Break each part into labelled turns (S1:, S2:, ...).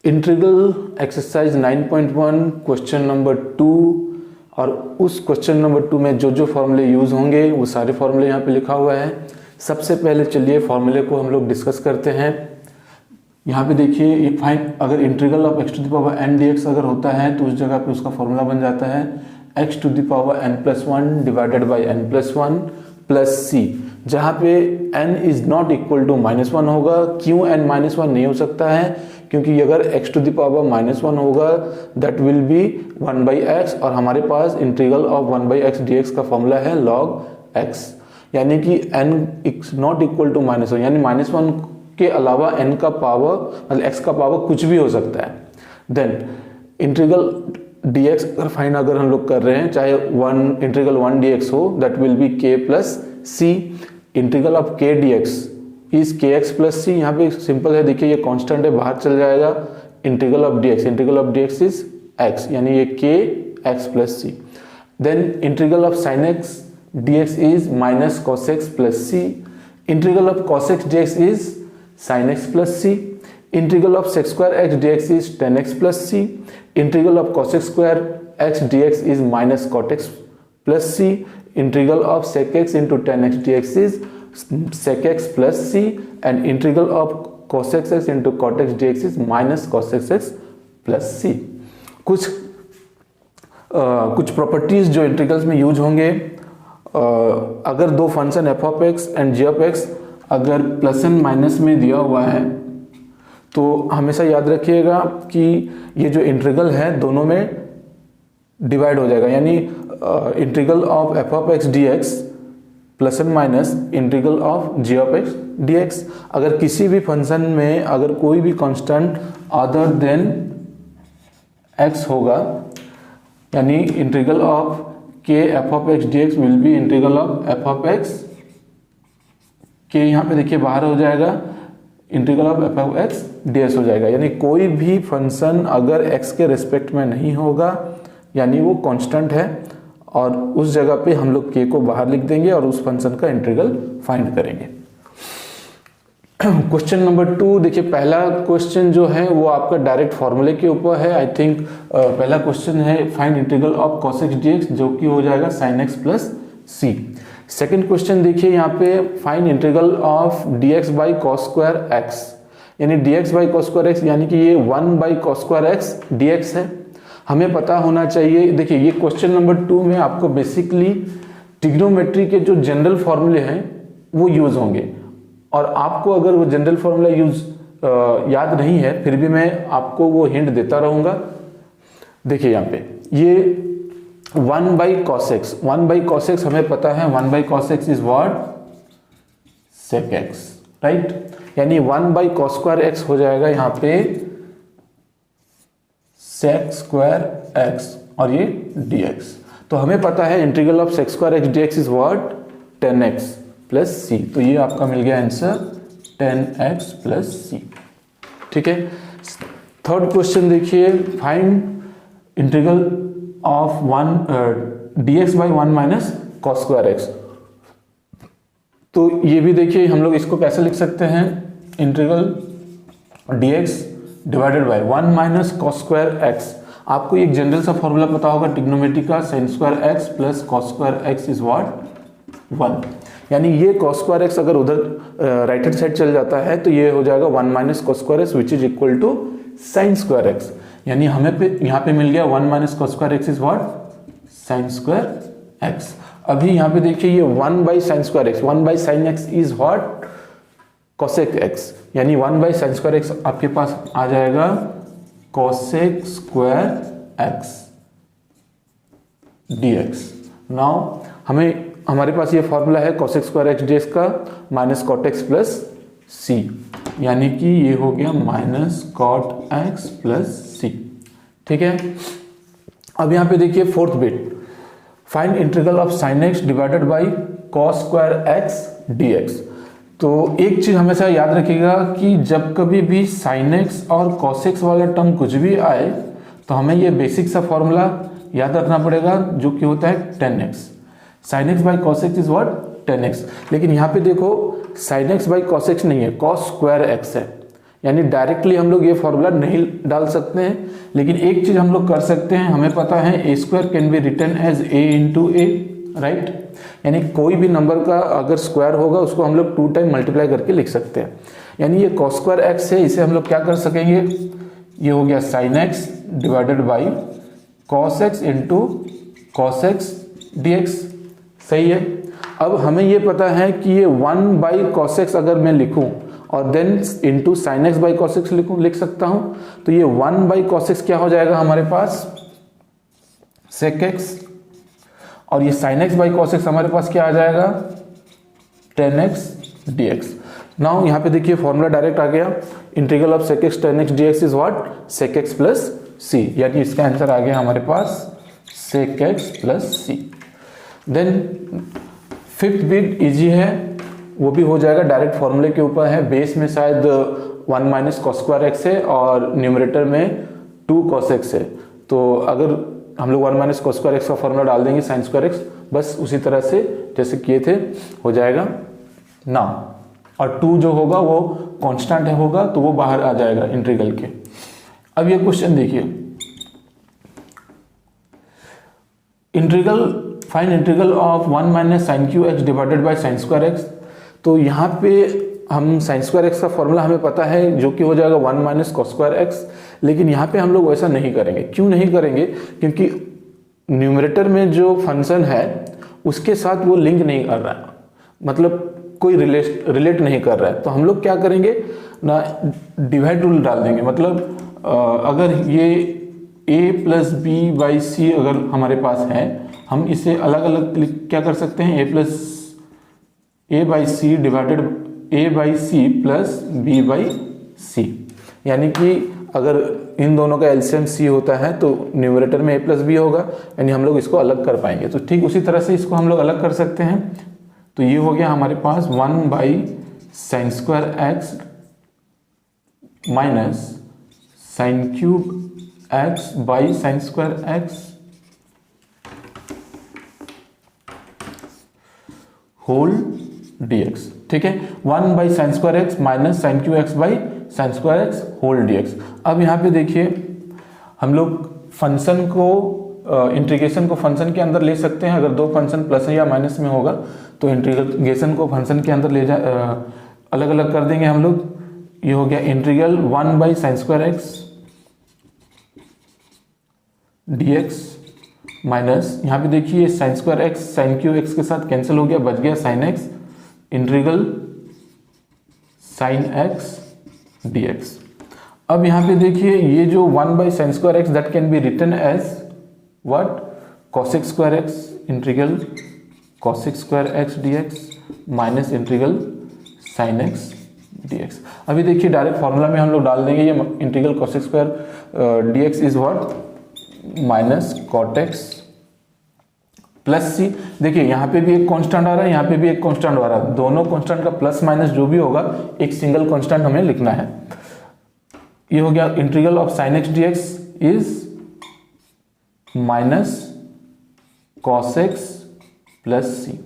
S1: Integral exercise 9.1 question number 2 और उस question number 2 में जो जो फॉर्मूले यूज़ होंगे वो सारे फॉर्मूले यहाँ पे लिखा हुआ है। सबसे पहले चलिए फॉर्मूले को हम लोग डिस्कस करते हैं। यहाँ पे देखिए फाइंड, अगर integral of x to the power n dx अगर होता है तो उस जगह पे उसका फॉर्मूला बन जाता है x to the power n+1 divided by n+1 plus c, जहाँ पे n is not equal to -1 होगा। क्यों n -1 नहीं हो सकता है? क्योंकि अगर x टू द पावर -1 होगा दैट विल बी 1/x और हमारे पास इंटीग्रल ऑफ 1/x dx का फॉर्मूला है log x, यानी कि n is not equal to -1, यानी -1 के अलावा n का पावर मतलब x का पावर कुछ भी हो सकता है। देन इंटीग्रल dx अगर फाइन अगर हम लोग कर रहे हैं, चाहे इंटीग्रल 1 dx हो, that will be k plus c। Integral of k dx is kx plus c। यहाँ पे सिंपल है, देखिए ये कांस्टेंट है, बाहर चल जाएगा। Integral of dx is x, यानी ये k x plus c। Then integral of sin x dx is minus cos x plus c। Integral of cos x dx is sin x plus c। Integral of sec square x dx is tan x plus c। Integral of cos square x dx is minus cot x plus c। Integral of sec x into tan x dx is sec x plus c and integral of cos x into cot x dx is minus cos x plus c। कुछ properties जो integrals में use होंगे, अगर दो function f of x and g of x अगर plus and minus में दिया हुआ है तो हमेशा याद रखिएगा कि ये जो इंटीग्रल है दोनों में डिवाइड हो जाएगा, यानी integral of f of x dx plus and minus integral of g of x dx। अगर किसी भी फंक्शन में अगर कोई भी कांस्टेंट अदर देन x होगा, यानी integral of k f of x dx will be integral of f of x, k यहाँ पे देखिए बाहर हो जाएगा, integral of f of x ds हो जाएगा। यानी कोई भी फंक्शन अगर x के रिस्पेक्ट में नहीं होगा यानी वो कांस्टेंट है, और उस जगह पे हम लोग k को बाहर लिख देंगे और उस फंक्शन का इंटीग्रल फाइंड करेंगे। क्वेश्चन नंबर 2 देखिए, पहला क्वेश्चन जो है वो आपका डायरेक्ट फॉर्मूले के ऊपर है। आई थिंक पहला क्वेश्चन है find integral of cos x dx, जो कि हो जाएगा sin x plus c। Second question देखिए यहाँ पे find integral of dx by cos square x, यानी dx by cos square x, यानी कि ये 1 by cos square x dx है। हमें पता होना चाहिए, देखिए ये क्वेश्चन नंबर 2 में आपको बेसिकली ट्रिग्नोमेट्री के जो जनरल फॉर्मूले हैं वो यूज होंगे, और आपको अगर वो जनरल फॉर्मूला याद नहीं है फिर भी मैं आपको वो हिंट देता रहूंगा। देखिए यहाँ पे ये 1 बाई cos x हमें पता है 1 by cos x is what sec x, right, यानी 1 बाई cos स्क्वायर x हो जाएगा यहाँ पे sec स्क्वायर x और ये dx। तो हमें पता है integral of sec square x dx is what tan x plus c, तो ये आपका मिल गया answer tan x plus c। ठीक है। थर्ड क्वेश्चन देखिए find integral of dx by 1 minus cos square x। तो ये भी देखिए हम लोग इसको कैसे लिख सकते हैं, integral dx divided by 1 minus cos square x। आपको एक जनरल सा फॉर्मूला पता होगा ट्रिग्नोमेट्री का, sin square x plus cos square x is what 1, यानी ये cos स्क्वायर x अगर उधर राइट हैंड साइड चल जाता है तो ये हो जाएगा 1 minus cos square x which is equal to sin square x, यानी हमें यहाँ पे मिल गया 1 minus cos square x is what sin square x। अभी यहाँ पे देखिए ये 1 by sin square x, 1 by sin x is what cosec x, यानी 1 बाई sin स्क्वायर x आपके पास आ जाएगा cosec square x dx। Now हमारे पास ये फॉर्मूला है cosec स्क्वायर x dx का minus cot x plus c, यानी कि ये हो गया minus cot x plus c। ठीक है। अब यहाँ पे देखिए fourth bit find integral of sin x divided by cos square x dx। तो एक चीज हमेशा याद रखिएगा कि जब कभी भी sin x और cos x वाला टर्म कुछ भी आए तो हमें ये बेसिक सा फॉर्मूला याद रखना पड़ेगा, जो कि होता है tan x। sin x by cos x is what tan x, लेकिन यहाँ पे देखो sin x by cos x नहीं है, cos स्क्वायर x है, यानी डायरेक्टली हम लोग ये फॉर्मूला नहीं डाल सकते हैं, लेकिन एक चीज हम लोग कर सकते हैं, हमें पता है A square can be written as A into A, right. यानी कोई भी नंबर का अगर स्क्वायर होगा उसको हम लोग 2 टाइम मल्टीप्लाई करके लिख सकते हैं। यानी ये कॉस स्क्वायर एक्स है, इसे हम लोग क्या कर सकेंगे, ये हो गया sine x divided by cos x into cos x D x, सही है। अब हमें ये पता है कि ये 1 बाई कॉस एक्स अगर मैं लिखूं और then into sine x by cos x लिख सकता हूं, तो ये 1 बाई कॉस एक्स क्या हो जाएगा हमारे पास, सेक एक्स, और ये sine x by cos X हमारे पास क्या आ जाएगा, tan X D X. Now यहाँ पे देखिए फॉर्मूला डायरेक्ट आ गया, integral of sec X tan X D X is what, sec X plus C, यानी इसका आंसर आ गया हमारे पास sec X plus C. Then fifth bit easy है, वो भी हो जाएगा डायरेक्ट फॉर्मूले के ऊपर है। बेस में शायद 1 माइनस कॉस स्क्वायर एक्स है और न्यूमरेटर में 2 कॉस एक्स है, तो अगर हम लोग 1 माइनस कॉस स्क्वायर एक्स का फॉर्मूला डाल देंगे साइन स्क्वायर एक्स, बस उसी तरह से जैसे किए थे हो जाएगा ना। और 2 जो होगा वो कांस्टेंट होगा तो वो बाहर आ जाएगा इंटीग्रल के। अब ये क्वेश्चन देखिए, integral find integral of 1 minus sine cube x divided by sine square x. तो यहाँ पे हम साइन स्क्वायर एक्स का फॉर्मूला हमें पता है जो कि हो जाएगा 1 माइनस कॉस स्क्वायर एक्स, लेकिन यहाँ पे हम लोग वैसा नहीं करेंगे। क्यों नहीं करेंगे, क्योंकि न्यूमरेटर में जो फंक्शन है उसके साथ वो लिंक नहीं कर रहा है, मतलब कोई रिलेट नहीं कर रहा है। तो हम लोग क्या करेंगे ना, डिवाइड रूल डाल देंगे। मतलब अगर ये a प्लस बी बाई सी अगर हमारे पास है, हम इसे अलग अलग क्या कर सकते हैं, a plus A by C divided a by C plus b by C. यानी कि अगर इन दोनों का एलसीएम c होता है तो न्यूमरेटर में a प्लस बी होगा, यानी हम लोग इसको अलग कर पाएंगे। तो ठीक उसी तरह से इसको हम लोग अलग कर सकते हैं। तो ये हो गया हमारे पास 1 by sine square x minus sine cube x by sine square x whole dx, ठीक है। 1 by sine square x minus sine cube x by sine square x whole dx। अब यहाँ पे देखिए हम लोग फंक्शन को इंटीग्रेशन को फंक्शन के अंदर ले सकते हैं। अगर दो फंक्शन प्लस या माइनस में होगा तो इंटीग्रेशन को फंक्शन के अंदर ले जा अलग अलग कर देंगे हम लोग। ये हो गया integral 1 by sine square x dx minus, यहाँ पे देखिए sine square x sine cube x के साथ कैंसिल हो गया, बच गया sine x, integral sine x dx। अब यहाँ पे देखिए ये जो 1 by sine square x that can be written as what, cosec square x integral cosec square x dx minus integral sine x dx। अभी देखिए डायरेक्ट फॉर्मूला में हम लोग डाल देंगे, ये integral cosec square dx is what minus cot x plus c. देखिए यहाँ पे भी एक कांस्टेंट आ रहा है, यहाँ पे भी एक कांस्टेंट आ रहा है, दोनों कांस्टेंट का प्लस माइनस जो भी होगा एक सिंगल कांस्टेंट हमें लिखना है। ये हो गया integral of sine x dx is minus cos x plus c.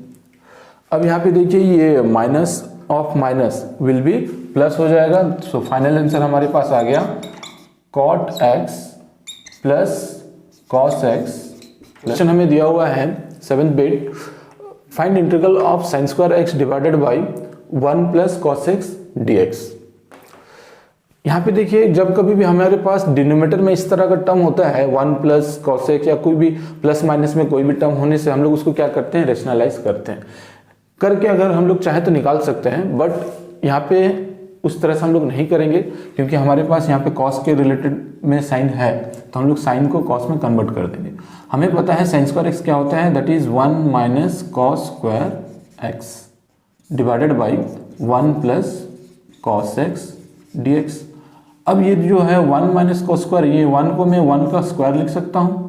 S1: अब यहाँ पे देखिए ये minus of minus will be plus हो जाएगा। सो फाइनल आंसर हमारे पास आ गया cot x plus cos x। Question हमें दिया हुआ है 7th bit, find integral of sign square x divided by 1 plus cos x dx। यहाँ पे देखिए जब कभी भी हमारे पास डिनोमिनेटर में इस तरह का टर्म होता है 1 प्लस cos x या कोई भी प्लस माइनस में कोई भी टर्म होने से हम लोग उसको क्या करते हैं, रेशनलाइज करते हैं। करके अगर हम लोग चाहे तो निकाल सकते हैं, बट यहाँ पे उस तरह से हम लोग नहीं करेंगे क्योंकि हमारे पास यहाँ पे cos के रिलेटेड में साइन है, तो हम लोग साइन को cos में कन्वर्ट कर देंगे। हमें पता है साइन स्क्वायर एक्स क्या होता है, that is 1 minus cos square x divided by 1 plus cos x dx। अब ये जो है 1 माइनस cos स्क्वायर, ये 1 को मैं 1 का स्क्वायर लिख सकता हूँ,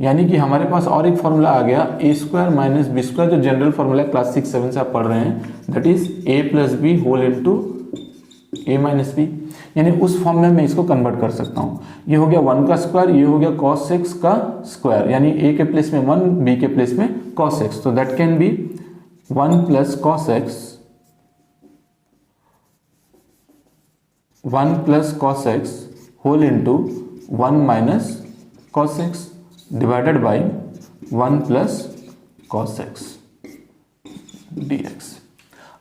S1: यानी कि हमारे पास और एक फॉर्मूला आ गया a square minus b square, जो जनरल फॉर्मूला क्लास 6-7 से आप पढ़ रहे हैं, that is a plus b whole into a minus b. यानी उस फॉर्म में मैं इसको कन्वर्ट कर सकता हूँ। ये हो गया 1 का स्क्वायर, ये हो गया cos x का स्क्वायर, यानी a के प्लेस में 1, b के प्लेस में cos x, तो that can be 1 plus cos x 1 plus cos x whole into 1 minus cos x divided by 1 plus cos x dx।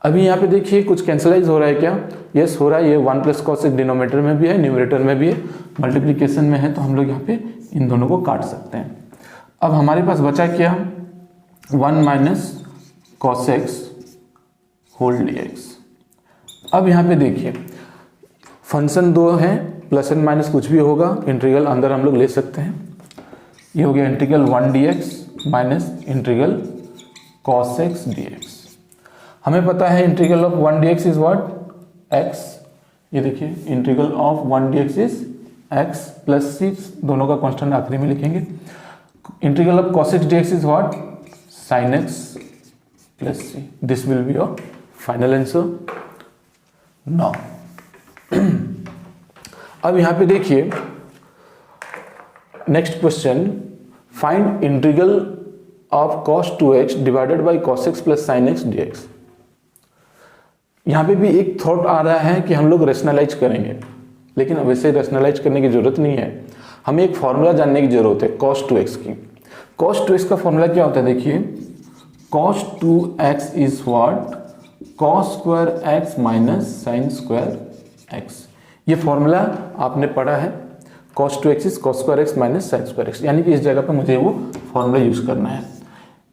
S1: अभी यहाँ पे देखिए कुछ कैंसलाइज हो रहा है क्या? यस हो रहा है। ये 1 प्लस कॉस एक्स डिनोमिनेटर में भी है, न्यूमरेटर में भी है, मल्टीप्लीकेशन में है, तो हम लोग यहाँ पे इन दोनों को काट सकते हैं। अब हमारे पास बचा क्या? 1 minus cos x whole dx। अब यहाँ पे देखिए फंक्शन दो है, प्लस एंड माइनस कुछ भी होगा, इंटीग्रल अंदर हम लोग ले सकते हैं। ये हो गया integral 1 dx minus integral cos x dx। हमें पता है integral of 1 dx is what? x। ये देखिए integral of 1 dx is x plus c, दोनों का कांस्टेंट आखिरी में लिखेंगे। Integral of cos x dx is what? sin x plus c। This will be your final answer. Now अब यहां पे देखिए next question, find integral of cos 2x divided by cos x plus sin x dx। यहाँ पे भी एक thought आ रहा है कि हम लोग रेशनलाइज करेंगे, लेकिन वैसे रेशनलाइज करने की जरूरत नहीं है। हमें एक फॉर्मूला जानने की जरूरत है cos 2x की। cos 2x का फॉर्मूला क्या होता है? देखिए cos 2x is what? cos square x minus sine square x। ये फॉर्मूला आपने पढ़ा है, cos 2x is cos square x minus sine square x, यानी कि इस जगह पे मुझे वो फॉर्मूला यूज करना है।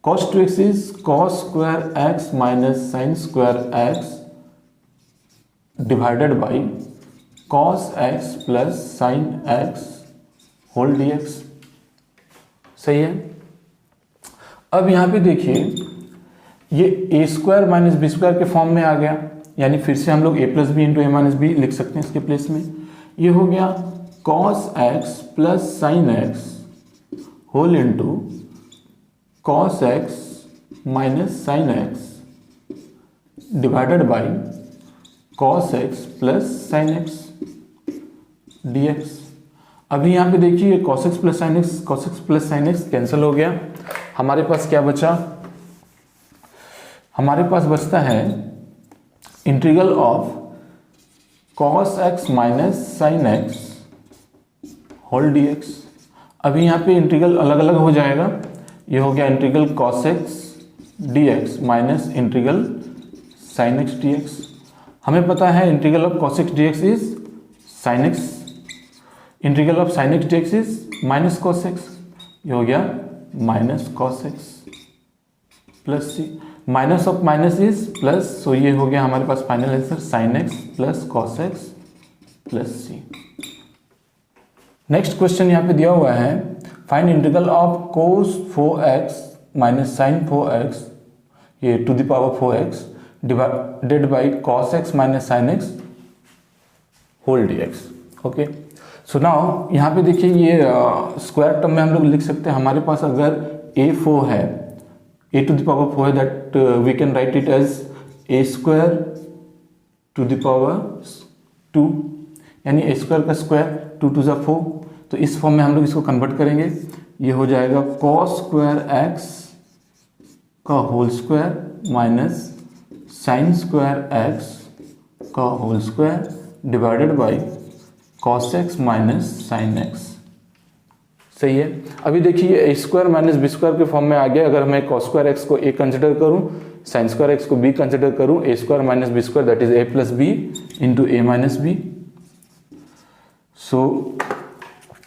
S1: cos 2x is cos square x minus sine square x divided by cos x plus sine x whole dx। सही है। अब यहां पे देखिए ये a square minus b square के फॉर्म में आ गया, यानी फिर से हम लोग a plus b into a minus b लिख सकते हैं इसके प्लेस में। ये हो गया cos x plus sine x whole into cos x minus sine x divided by cos x plus sine x dx। अभी यहाँ पे देखिए cos x plus sine x, cos x plus sine x cancel हो गया। हमारे पास क्या बचा? हमारे पास बचता है integral of cos x minus sine x whole dx। अभी यहाँ पे इंटीग्रल अलग अलग हो जाएगा। ये हो गया integral cos x dx minus integral sine x dx। हमें पता है integral of cos x dx is sin x, integral of sin x dx is minus cos x। ये हो गया minus cos x plus c। Minus of minus is plus, so ये हो गया हमारे पास final answer sin x plus cos x plus c। Next question यहाँ पे दिया हुआ है, find integral of cos 4x minus sine 4x ये to the power 4x divided by cos x minus sine x whole dx। Okay, so now यहाँ पे देखिए ये स्क्वायर टर्म में हम लोग लिख सकते हैं। हमारे पास अगर a4 है, a टू द पावर 4 है, that we can write it as a square to the power 2, यानी a स्क्वायर का स्क्वायर 2 2 4। तो इस फॉर्म में हम लोग इसको कन्वर्ट करेंगे। ये हो जाएगा cos स्क्वायर x का whole square minus sine square x का whole square divided by cos x minus sine x। सही है। अभी देखिए a square minus b square के फॉर्म में आ गया। अगर मैं cos स्क्वायर x को a कंसिडर करूं, साइन स्क्वायर x को b कंसिडर करूं, a square minus b square that is a plus b into a minus b. So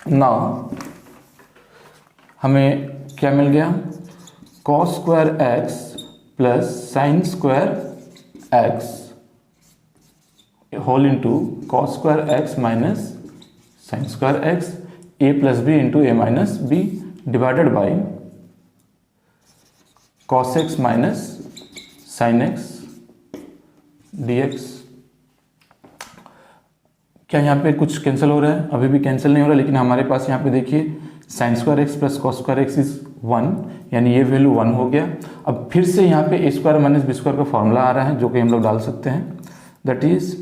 S1: now हमें क्या मिल गया? cos square x plus sine square x whole into cos square x minus sine square x a plus b into a minus b divided by cos x minus sine x dx। क्या यहाँ पे कुछ cancel हो रहा है? अभी भी cancel नहीं हो रहा, लेकिन हमारे पास यहाँ पे देखिए sine square x plus cos square x is 1, यानी ये वैल्यू 1 हो गया। अब फिर से यहाँ पे a square minus b square का फॉर्मूला आ रहा है, जो कि हम लोग डाल सकते हैं, that is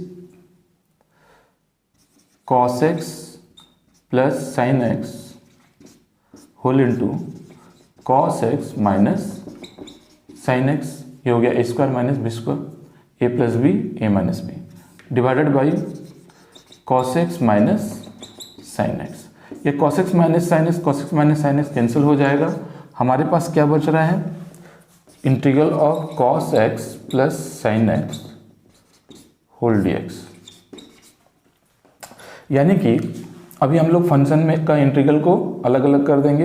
S1: cos x plus sine x whole into cos x minus sine x। ये हो गया a square minus b square, a plus b a minus b divided by cos x minus sine x. ये cos x minus sine x, cos x minus sine x cancel हो जाएगा। हमारे पास क्या बच रहा है, integral of cos x plus sine x whole dx। यानी कि अभी हम लोग फंक्शन में का इंटीग्रल को अलग अलग कर देंगे।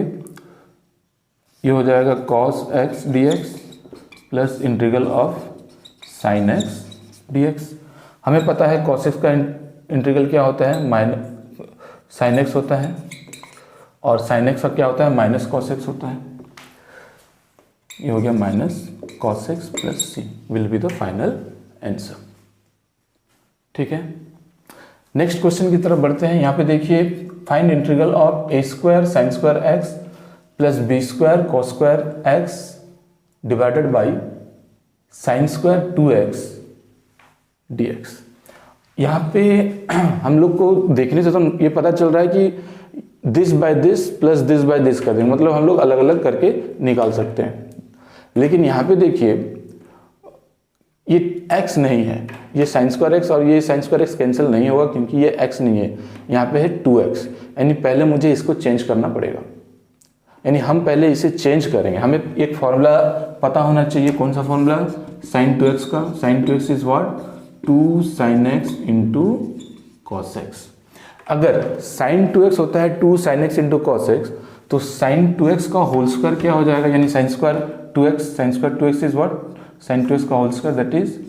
S1: ये हो जाएगा cos x dx plus integral of sine x dx। हमें पता है cos x का इंटीग्रल क्या होता है, माइनस साइन एक्स होता है, और साइन एक्स का क्या होता है, माइनस cos x होता है। ये हो गया minus cos x plus c will be the final answer. ठीक है, नेक्स्ट क्वेश्चन की तरफ बढ़ते हैं। यहाँ पे देखिए, find integral of a square sine square x plus b square cos square x divided by sine square 2x dx। यहाँ पे हम लोग को देखने से तो ये पता चल रहा है कि this by this plus this by this कर देंगे, मतलब हम लोग अलग अलग करके निकाल सकते हैं। लेकिन यहाँ पे देखिए, ये x नहीं है, ये साइन स्क्वायर एक्स और ये साइन स्क्वायर एक्स कैंसिल नहीं होगा क्योंकि ये x नहीं है, यहाँ पे है 2x। यानी पहले मुझे इसको चेंज करना पड़ेगा, यानी हम पहले इसे चेंज करेंगे। हमें एक फॉर्मूला पता होना चाहिए, कौन सा फॉर्मूला, साइन 2x का। Sine 2x is what, 2 sin x into cos x. अगर साइन 2x होता है 2 sin x into cos x, तो साइन 2x का होल स्क्वायर क्या हो जाएगा, यानी sine square 2x, sine square 2x is what, sine 2x का whole square that is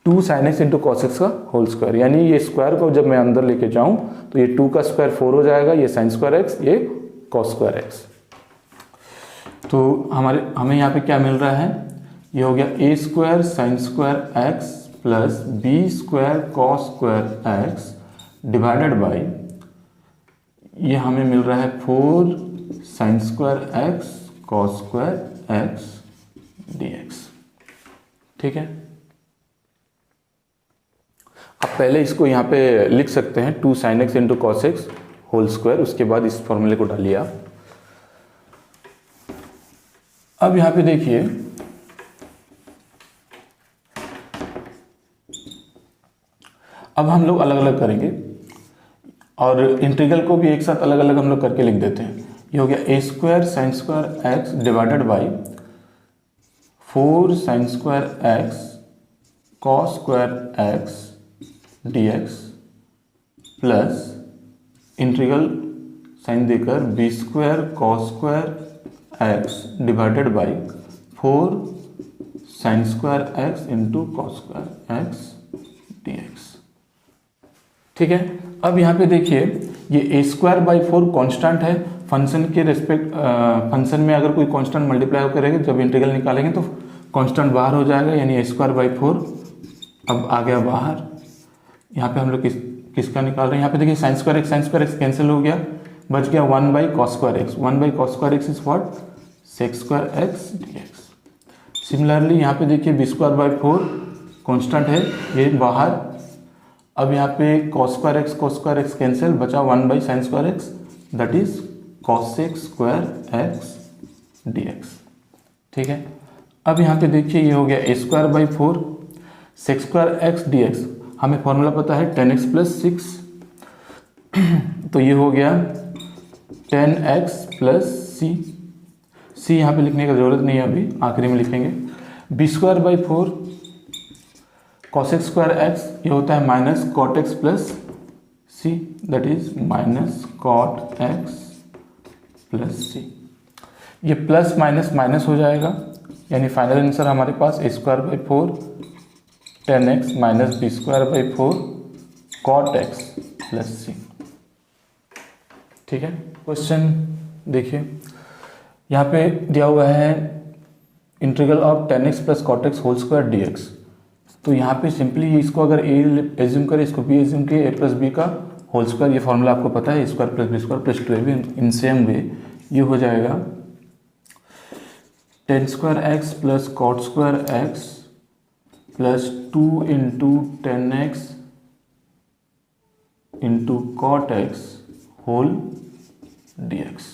S1: 2 sin x into cos x का होल स्क्वायर। यानी ये स्क्वायर को जब मैं अंदर लेके जाऊं तो ये 2 का स्क्वायर 4 हो जाएगा, ये साइन स्क्वायर एक्स, ये कॉस स्क्वायर एक्स। तो हमें यहाँ पे क्या मिल रहा है, ये हो गया a square sine square x plus b square cos square x divided by, ये हमें मिल रहा है 4 sine square x cos square x dx। ठीक है, अब पहले इसको यहाँ पे लिख सकते हैं 2 sin x into cos x whole square, उसके बाद इस फॉर्मूले को डालिए आप। अब यहाँ पे देखिए, अब हम लोग अलग अलग करेंगे और इंटीग्रल को भी एक साथ अलग अलग हम लोग करके लिख देते हैं। ये हो गया a square sine square x divided by 4 sine square x cos square x dx plus integral sine देकर b square cos square x divided by 4 sine square x into cos square x dx। ठीक है, अब यहाँ पे देखिए, ये a square by 4 constant है। Function के रेस्पेक्ट फंक्शन में अगर कोई कांस्टेंट मल्टीप्लाई करेंगे, जब इंटीग्रल निकालेंगे तो कांस्टेंट बाहर हो जाएगा, यानी ए स्क्वायर बाई 4 अब आ गया बाहर। यहाँ पे हम लोग किसका निकाल रहे हैं, यहाँ पे देखिए साइन स्क्वायर एक्स कैंसिल हो गया, बच गया 1 by cos square x. 1 by cos square x is what, sec square x dx। Similarly यहाँ पे देखिए बी स्क्वायर बाई 4 कॉन्स्टेंट है, ये बाहर। अब यहाँ पे कॉस स्क्वायर एक्स कैंसिल, बचा 1 by sine square x that is cosec square x dx। ठीक है, अब यहाँ पे देखिए, ये हो गया a square by 4 sec square x dx। हमें फॉर्मूला पता है 10x प्लस 6, तो ये हो गया 10x प्लस सी यहाँ पे लिखने की जरूरत नहीं है, अभी आखिरी में लिखेंगे। B square by 4 cosec square x, ये होता है minus cot x plus c that is minus cot x plus c. ये प्लस माइनस माइनस हो जाएगा, यानी फाइनल आंसर हमारे पास a square by 4 10x minus b square by 4 cot x plus c. ठीक है, क्वेश्चन देखिए, यहाँ पे दिया हुआ है integral of 10x plus cot x whole square dx। तो यहाँ पे सिंपली इसको अगर a एज्यूम करें, इसको b एज्यूम किए, a प्लस बी का होल स्क्वायर, ये फॉर्मूला आपको पता है, a square plus b square plus 2ab। In same way ये हो जाएगा 10 square x plus cot square x plus 2 into 10x into cot x whole dx।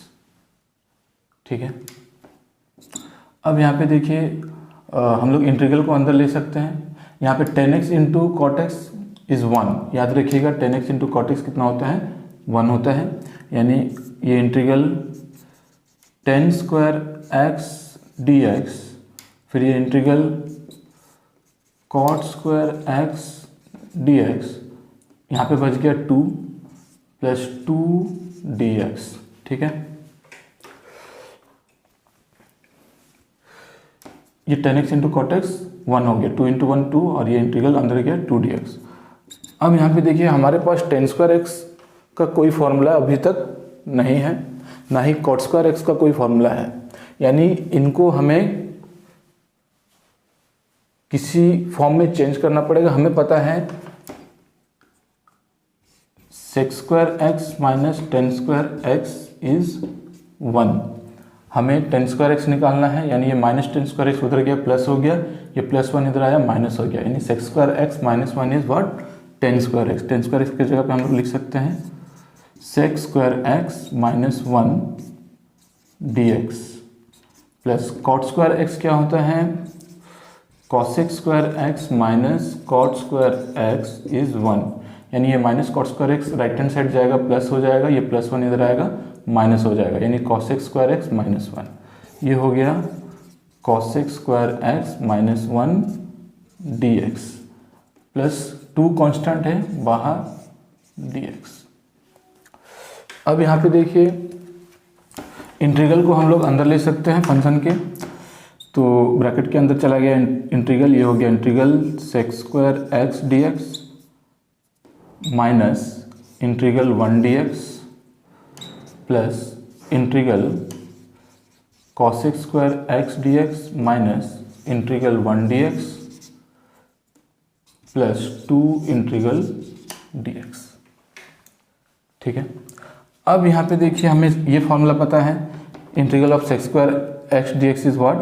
S1: ठीक है, अब यहाँ पे देखिए हम लोग इंटीग्रल को अंदर ले सकते हैं। यहाँ पे 10x into cot x is 1। याद रखिएगा tan x into cot x कितना होता है, 1 होता है। यानी ये integral tan square x dx, फिर ये integral cot square x dx, यहाँ पे बच गया 2 प्लस 2 dx। ठीक है, ये tan x into cot x 1 हो गया, 2 इंटू 1 2, और ये इंटीग्रल अंदर गया 2 dx। अब यहाँ पे देखिए हमारे पास tan स्क्वायर x का कोई फॉर्मूला अभी तक नहीं है, ना ही cot स्क्वायर x का कोई फॉर्मूला है। यानी इनको हमें किसी फॉर्म में चेंज करना पड़ेगा। हमें पता है sec square x minus tan square x is 1। हमें tan स्क्वायर x निकालना है, यानी ये माइनस tan स्क्वायर x उधर गया प्लस हो गया, ये प्लस 1 इधर आया माइनस हो गया, यानी sec square x minus 1 is what, tan square x। tan square x की जगह पे हम लोग लिख सकते हैं sec square x minus 1 dx plus cot square x क्या होता है, cosec square x minus cot square x is 1। यानी ये minus cot square x right hand side जाएगा प्लस हो जाएगा, ये प्लस 1 इधर आएगा माइनस हो जाएगा, यानी cosec स्क्वायर x माइनस 1। ये हो गया cosec square x minus 1 dx plus 2 constant है बाहर dx। अब यहाँ पे देखिए इंटीग्रल को हम लोग अंदर ले सकते हैं फंक्शन के, तो ब्रैकेट के अंदर चला गया इंटीग्रल, ये हो गया integral sec square x dx minus integral 1 dx plus integral cosec square x dx minus integral 1 dx plus 2 integral dx। ठीक है, अब यहाँ पे देखिए हमें ये फॉर्मूला पता है, integral of sec square x dx is what,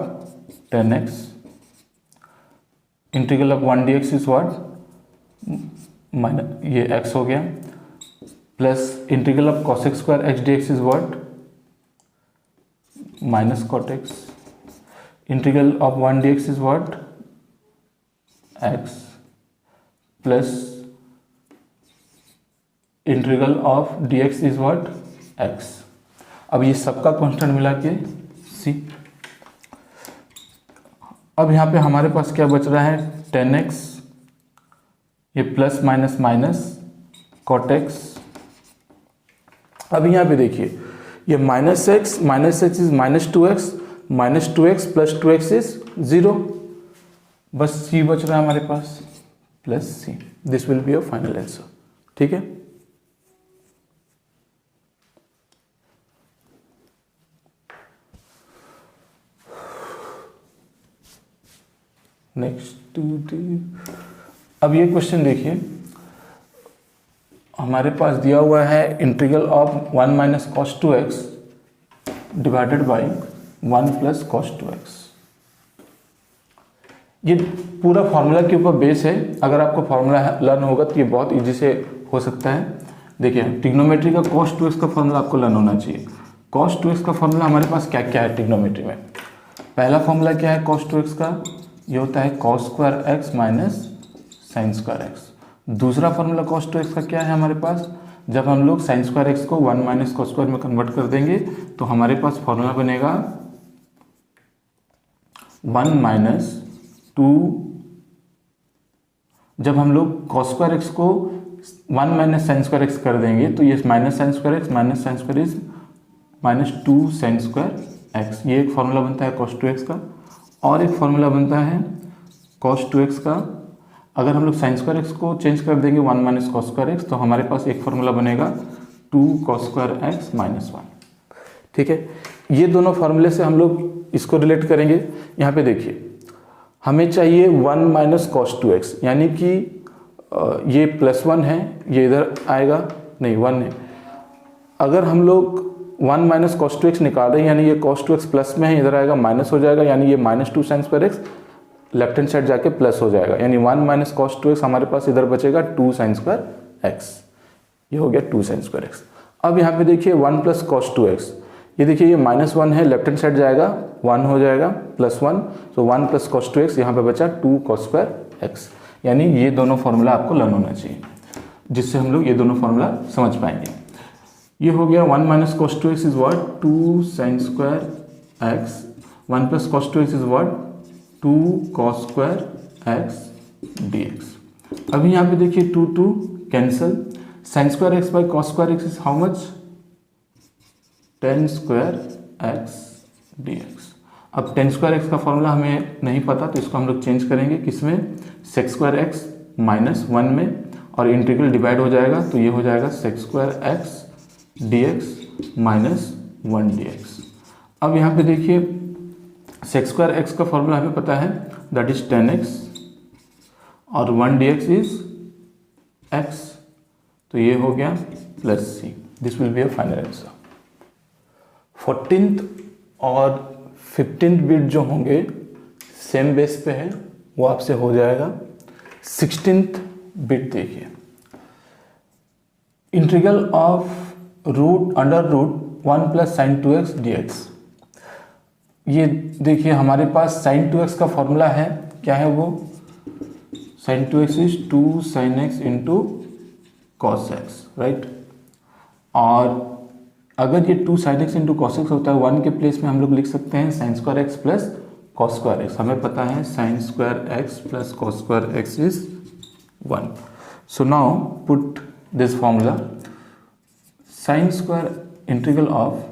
S1: tan x, integral of 1 dx is what, minus ये x हो गया, plus integral of cosec square x dx is what, minus cot x, integral of 1 dx is what, x, plus integral of dx is what, x। अब ये सबका constant मिला के c। अब यहाँ पे हमारे पास क्या बच रहा है, tan x, ये plus minus minus cot x। अब यहाँ पे देखिए ये minus x is minus 2x plus 2x is 0, बस c बच रहा है हमारे पास plus c। This will be your final answer. ठीक है, नेक्स्ट। अब ये क्वेश्चन देखिए, हमारे पास दिया हुआ है integral of 1 minus cos 2x divided by 1 plus cos 2x। ये पूरा फार्मूला के ऊपर बेस है, अगर आपको फार्मूला लर्न होगा तो ये बहुत इजी से हो सकता है। देखिए ट्रिग्नोमेट्री का cos 2x का फार्मूला आपको लर्न होना चाहिए। cos 2x का फार्मूला हमारे पास क्या क्या है ट्रिग्नोमेट्री में। पहला फार्मूला क्या है cos 2x का, ये होता है cos square x minus sine square x। दूसरा फार्मूला cos 2x का क्या है हमारे पास, जब हम लोग साइन स्क्वायर x को 1 माइनस cos स्क्वायर में कन्वर्ट कर देंगे तो हमारे पास फार्मूला बनेगा 1 माइनस 2। जब हम लोग cos स्क्वायर x को 1 माइनस साइन स्क्वायर x कर देंगे तो ये minus sine square x minus sine square is minus 2 sign square x। ये एक फार्मूला बनता है cos 2x का। और एक फार्मूला बनता है cos 2x का, अगर हम लोग साइन स्क्वायर x को चेंज कर देंगे 1 माइनस cos स्क्वायर x तो हमारे पास एक फार्मूला बनेगा 2 cos स्क्वायर x माइनस 1। ठीक है, ये दोनों फार्मूले से हम लोग इसको रिलेट करेंगे। यहाँ पे देखिए हमें चाहिए 1 माइनस cos 2x, यानी कि ये प्लस 1 है, ये इधर आएगा नहीं 1 है। अगर हम लोग 1 माइनस कॉस 2x निकाल रहे हैं, यानी ये cos 2x प्लस में है, इधर आएगा माइनस हो जाएगा, यानी ये minus 2 sign square x left hand side जाके प्लस हो जाएगा, यानी 1 माइनस कॉस 2x हमारे पास इधर बचेगा 2 साइन स्क्वायर x। ये हो गया 2 साइन स्क्वायर x। अब यहाँ पे देखिए 1 प्लस कॉस 2x, ये देखिए ये माइनस 1 है, लेफ्ट हैंड साइड जाएगा 1 हो जाएगा प्लस 1, तो 1 प्लस कॉस 2x यहाँ पे बचा 2 कॉस स्क्वायर x। यानी ये दोनों फॉर्मूला आपको लर्न होना चाहिए, जिससे हम लोग ये दोनों फॉर्मूला समझ पाएंगे। ये हो गया 1 minus cos 2x is what 2 sign square x, 1 plus cos 2x is what 2 cos square x dx। अभी यहाँ पे देखिए 2 2 cancel, sign square x by cos square x is how much 10 square x dx। अब 10 square x का formula हमें नहीं पता, तो इसको हम लोग चेंज करेंगे किसमें, सेक्स स्क्वायर एक्स माइनस 1 में, और इंटीग्रल डिवाइड हो जाएगा तो ये हो जाएगा sex square x dx minus 1 dx। अब यहाँ पे देखिए सेक्स स्क्वायर एक्स का फॉर्मूला हमें पता है, दैट इज 10x और 1 dx इज x, तो ये हो गया plus c. This will be a final answer. 14th और 15th बिट जो होंगे सेम बेस पे है, वो आपसे हो जाएगा। 16th बिट देखिए, integral of root under root 1 plus sine 2x dx। ये देखिए हमारे पास साइन 2x का फॉर्मूला है, क्या है वो, sine 2x is 2 sine x into cos x, right. और अगर ये 2 sine x into cos x होता है, 1 के प्लेस में हम लोग लिख सकते हैं sine square x plus cos square x. हमें पता है sine square x plus cos square x is 1। So now put this formula, sine square integral of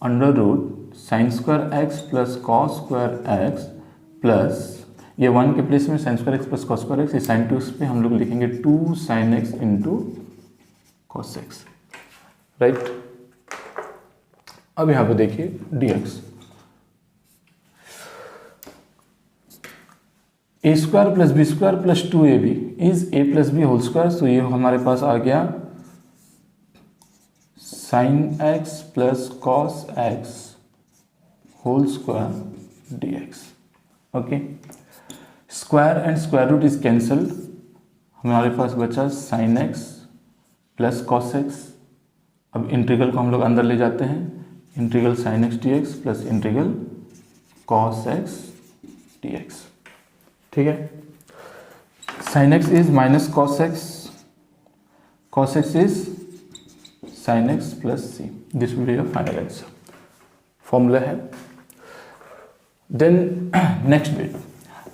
S1: under root sine square x plus cos square x plus, ये 1 के place में sine square x plus cos square x, ये sine 2x पे हम लोग लिखेंगे 2 sine x into cos x, right. अब यहाँ पे देखिए dx, a square plus b square plus 2ab is a plus b whole square. तो ये हमारे पास आ गया sine x plus cos x whole square dx। Okay, square and square root is cancelled, हमारे पास बचा sine x plus cos x. अब इंटीग्रल को हम लोग अंदर ले जाते हैं, integral sine x D x plus integral cos x D x, ठीक है। Sine x is minus cos x is sine x plus c. This will be your final answer, formula है। देन नेक्स्ट बिट,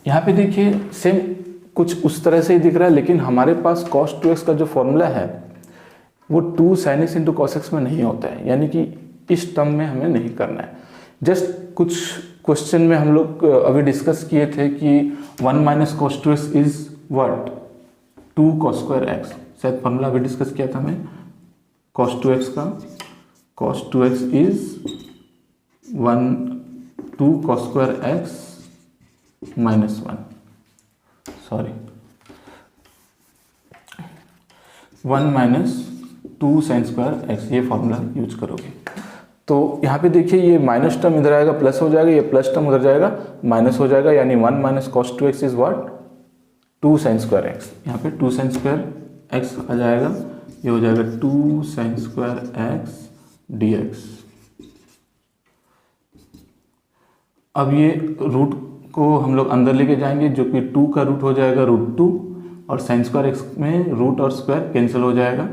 S1: यहाँ पे देखिए same कुछ उस तरह से ही दिख रहा है, लेकिन हमारे पास cos 2x का जो फॉर्मूला है वो 2 sin x into cos x में नहीं होता है, यानी कि इस टर्म में हमें नहीं करना है। जस्ट कुछ क्वेश्चन में हम लोग अभी डिस्कस किए थे कि 1 minus cos 2x is what 2 cos square x, शायद फॉर्मूला अभी डिस्कस किया था हमें cos 2x का। cos 2x is 2 cos square x minus 1, sorry 1 minus 2 sign square x, ये फॉर्मूला यूज करोगे। तो यहाँ पे देखिए ये माइनस टर्म इधर आएगा प्लस हो जाएगा, ये प्लस टर्म उधर जाएगा माइनस हो जाएगा, यानी 1 minus cos 2x is what 2 sign square x. यहाँ पे 2 साइन स्क्वायर एक्स आ जाएगा, ये हो जाएगा 2 sign square x D x. अब ये रूट को हम लोग अंदर लेके जाएंगे, जो कि 2 का रूट हो जाएगा √2, और साइन स्क्वायर एक्स में रूट और स्क्वायर कैंसिल हो जाएगा,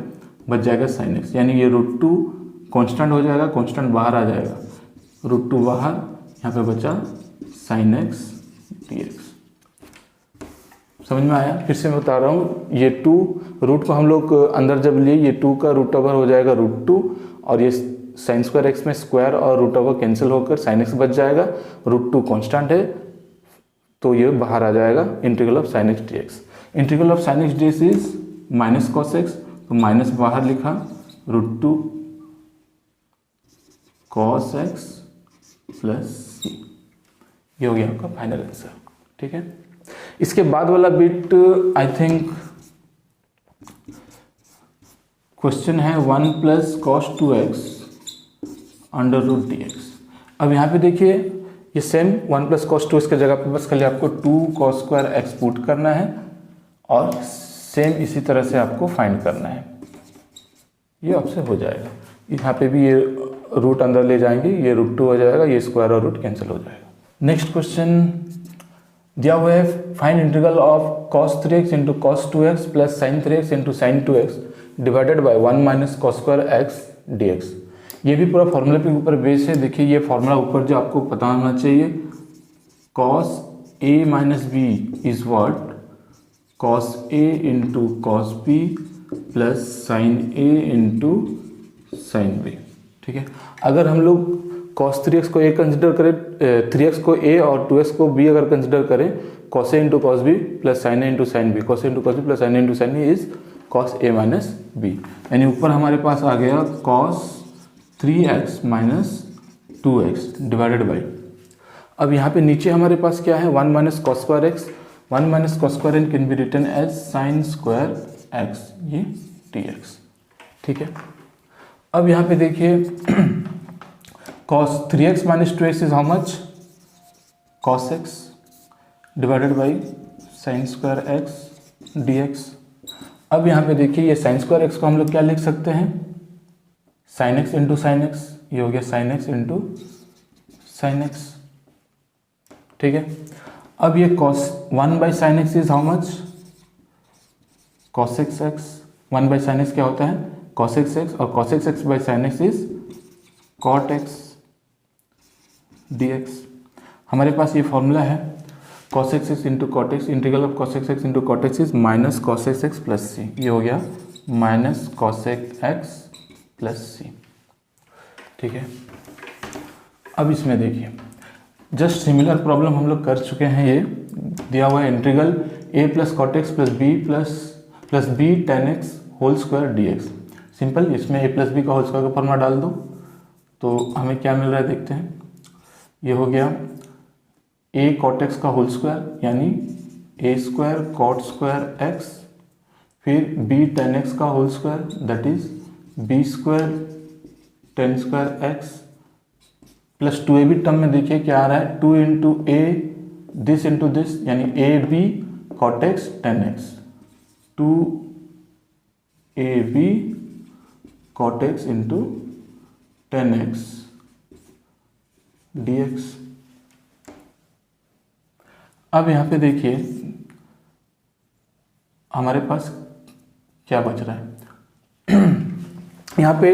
S1: बच जाएगा साइन एक्स, यानी ये √2 कांस्टेंट हो जाएगा, कांस्टेंट बाहर आ जाएगा, √2 बाहर, यहाँ पे बचा साइन एक्स डी एक्स। समझ में आया? फिर से मैं बता रहा हूँ, ये 2 रूट को हम लोग अंदर जब लिए, ये 2 का रूट ओवर हो जाएगा √2, और ये साइन स्क्वायर एक्स में स्क्वायर और रूट ओवर कैंसिल होकर साइन एक्स बच जाएगा, √2 कांस्टेंट है तो ये बाहर आ जाएगा, integral of sine x D x. Integral of sine x D X is minus cos x, तो माइनस बाहर लिखा, √2 कॉस एक्स प्लस सी, ये हो गया आपका फाइनल आंसर, ठीक है। इसके बाद वाला बिट आई थिंक क्वेश्चन है 1 plus cos 2x under root d x. अब यहाँ पे देखिए ये सेम 1 प्लस कॉस 2x की जगह पे बस खाली आपको 2 कॉस स्क्वायर एक्स पुट करना है, और सेम इसी तरह से आपको फाइंड करना है, ये आपसे हो जाएगा। यहाँ पे भी ये रूट अंदर ले जाएंगे, ये √2 हो जाएगा, ये स्क्वायर और रूट कैंसिल हो जाएगा। नेक्स्ट क्वेश्चन दिया हुआ है find integral of cos 3x into cos 2x plus sin 3x into sin 2x divided by 1 minus cos square x dx। ये भी पूरा फॉर्मूला के ऊपर बेस है। देखिए ये फॉर्मूला ऊपर जो आपको पता होना चाहिए, cos a minus b is what, cos a into cos b plus sin a into sin b। ठीक है, अगर हम लोग cos 3x को a कंसिडर करें, 3x को a और 2x को b अगर कंसिडर करें, cos a into cos b plus sin a into sin b, cos a into cos b plus sin a into sin a is cos a minus b। यानी ऊपर हमारे पास आ गया cos 3x minus 2x divided by, अब यहाँ पे नीचे हमारे पास क्या है, 1 minus cos square x, 1 minus cos square n can be written as sine square x, ये dx। ठीक है, अब यहाँ पे देखिए cos 3x minus 2x is how much, cos x divided by sine square x dx। अब यहाँ पे देखिए ये साइन स्क्वायर एक्स को हम लोग क्या लिख सकते हैं, sign x into sine x, ये हो गया sine x into sine x. ठीक है, अब ये cos 1 by sign x is how much, cos x x, 1 by sine x क्या होता है cos x x, और cos x x by sine x is cot x dx। हमारे पास ये फॉर्मूला है cos x x into cot x, integral of cos x x into cot x is minus cos x x plus c, ये हो गया minus cos x plus c. ठीक है, अब इसमें देखिए जस्ट सिमिलर प्रॉब्लम हम लोग कर चुके हैं। ये दिया हुआ है integral a plus cot x plus b tan x whole square dx। Simple, इसमें a प्लस बी का होल स्क्वायर का फॉर्मूला डाल दो तो हमें क्या मिल रहा है देखते हैं। ये हो गया a कॉट एक्स का होल स्क्वायर यानी a square cot square x, फिर b टेन एक्स का whole square that is b square tan square x plus 2ab term में देखिए क्या आ रहा है, 2 into a this into this यानी a b cot x tan x, 2ab cot x into tan x dx। अब यहाँ पे देखिए हमारे पास क्या बच रहा है यहाँ पे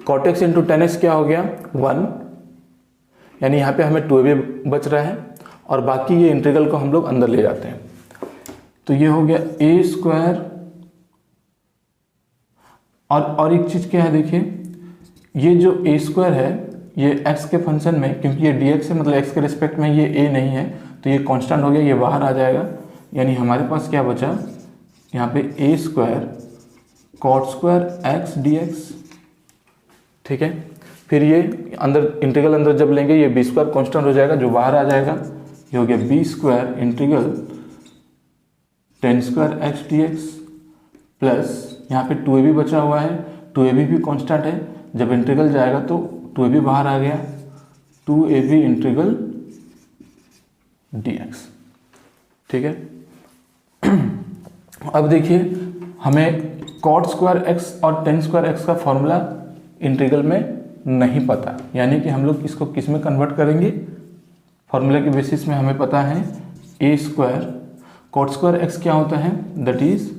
S1: cot x into tan x क्या हो गया 1, यानी यहाँ पे हमें 2ab बच रहा है और बाकी ये इंटीग्रल को हम लोग अंदर ले जाते हैं तो ये हो गया a स्क्वायर, और एक चीज क्या है देखिए, ये जो a स्क्वायर है ये x के फंक्शन में, क्योंकि ये dx है मतलब x के रिस्पेक्ट में ये a नहीं है तो ये कांस्टेंट हो गया, ये बाहर आ जाएगा। यानी हमारे पास क्या बचा यहाँ पे a square cot square x dx। ठीक है, फिर ये अंदर इंटीग्रल अंदर जब लेंगे ये बी स्क्वायर कॉन्स्टेंट हो जाएगा जो बाहर आ जाएगा, ये हो गया b square integral tan square x D x plus यहाँ पे 2ab बचा हुआ है, 2ab भी कांस्टेंट है, जब इंटीग्रल जाएगा तो 2ab बाहर आ गया, 2ab इंटीग्रल dx। ठीक है, अब देखिए हमें कॉट स्क्वायर एक्स और टेन स्क्वायर एक्स का फॉर्मूला इंटीग्रल में नहीं पता, यानी कि हम लोग इसको किस में कन्वर्ट करेंगे, फॉर्मूला के बेसिस में हमें पता है a square cot square x क्या होता है that is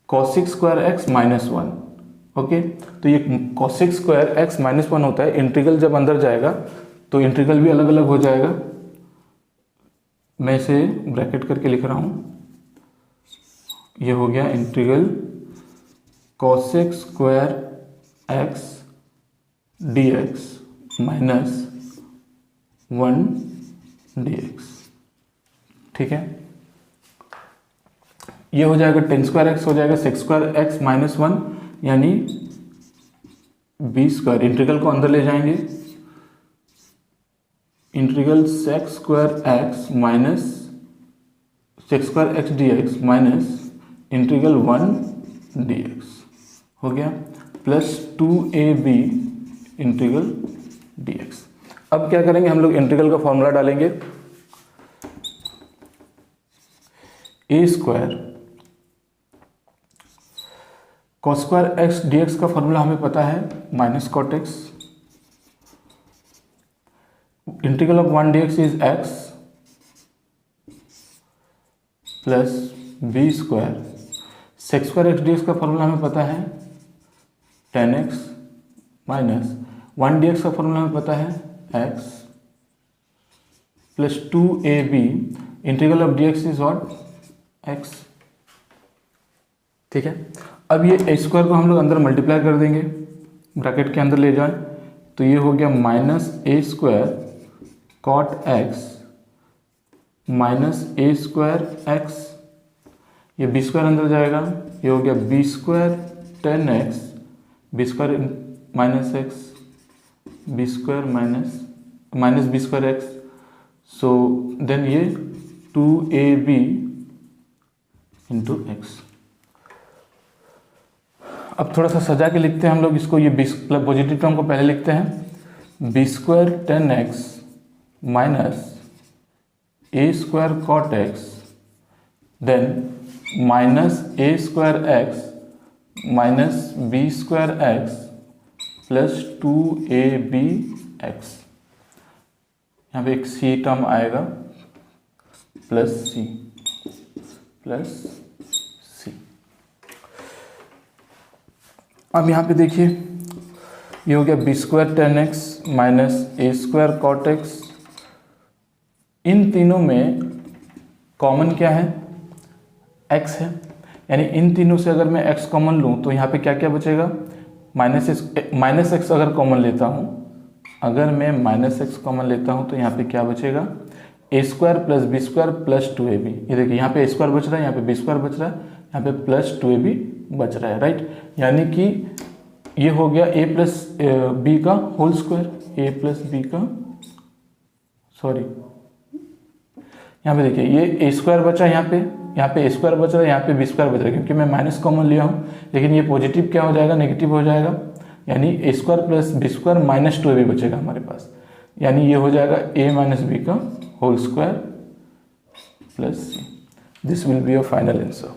S1: cosec square x minus 1। Okay, तो ये कॉसिक स्क्वायर एक्स माइनस 1 होता है, इंटीग्रल जब अंदर जाएगा तो इंटीग्रल भी अलग अलग हो जाएगा। मैं इसे ब्रैकेट करके लिख रहा हूँ, ये हो गया integral cosec square x dx minus 1 dx। ठीक है, ये हो जाएगा टेन स्क्वायर एक्स हो जाएगा सेक्स स्क्वायर एक्स माइनस 1 यानी बी स्क्वायर, इंटीग्रल को अंदर ले जाएंगे, integral sex square x minus sex square x dx minus integral 1 dx हो गया प्लस 2ab इंटीग्रल dx। अब क्या करेंगे हम लोग, इंटीग्रल का फॉर्मूला डालेंगे, a square cos square x dx का फॉर्मूला हमें पता है minus cot x, integral of 1 dx is x plus b square, sec square x D x का फॉर्मूला हमें पता है 10x माइनस 1 dx का फॉर्मूला हमें पता है x plus 2ab integral of dx is what x। ठीक है, अब ये a स्क्वायर को हम लोग अंदर मल्टीप्लाई कर देंगे, ब्रैकेट के अंदर ले जाएं, तो ये हो गया minus a square cot x minus a square x, ये b स्क्वायर अंदर जाएगा, ये हो गया b square 10x, b square minus x, b square minus b square x, so then ये 2ab इंटू एक्स। अब थोड़ा सा सजा के लिखते हैं हम लोग इसको, ये पॉजिटिव टर्म को पहले लिखते हैं, b square 10x minus a square cot x, देन minus a square x minus b square x plus 2ab x, यहाँ पे एक c टर्म आएगा प्लस c प्लस c। अब यहाँ पे देखिए ये हो गया b square 10x minus a square cot x, इन तीनों में कॉमन क्या है x है, यानी इन तीनों से अगर मैं x कॉमन लूँ तो यहाँ पे क्या क्या बचेगा, माइनस एक्स अगर कॉमन लेता हूँ, अगर मैं माइनस एक्स कॉमन लेता हूँ तो यहाँ पे क्या बचेगा a square plus b square plus 2ab, ये देखिए यहाँ पे ए स्क्वायर बच रहा है, यहाँ पे बी स्क्वायर बच रहा है, यहाँ पे प्लस 2ab बच रहा है, राइट। यानी कि ये हो गया a प्लस बी का whole square, a plus b का, सॉरी यहाँ पे देखिए ये a स्क्वायर बचा, यहाँ पे a स्क्वायर बच रहा है, यहाँ पे b स्क्वायर बच रहा है, क्योंकि मैं माइनस कॉमन लिया हूँ, लेकिन ये पॉजिटिव क्या हो जाएगा, नेगेटिव हो जाएगा, यानी a square plus b square minus 2ab बचेगा हमारे पास, यानी ये हो जाएगा a माइनस बी का whole square plus c। This will be your final answer.